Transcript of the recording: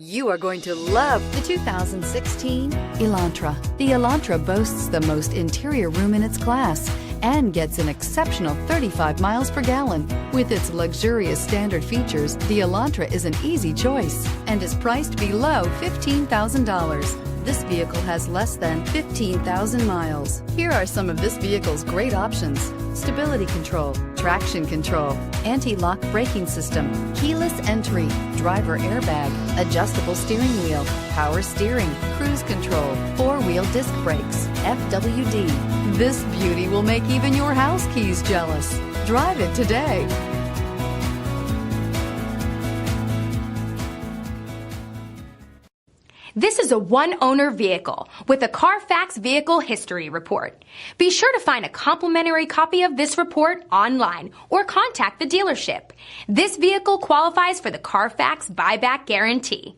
You are going to love the 2016 Elantra. The Elantra boasts the most interior room in its class and gets an exceptional 35 miles per gallon. With its luxurious standard features, the Elantra is an easy choice and is priced below $15,000. This vehicle has less than 15,000 miles. Here are some of this vehicle's great options: stability control, traction control, anti-lock braking system, keyless entry, driver airbag, adjustable steering wheel, power steering, cruise control, four-wheel disc brakes, FWD. This beauty will make even your house keys jealous. Drive it today. This is a one-owner vehicle with a Carfax Vehicle History Report. Be sure to find a complimentary copy of this report online or contact the dealership. This vehicle qualifies for the Carfax Buyback Guarantee.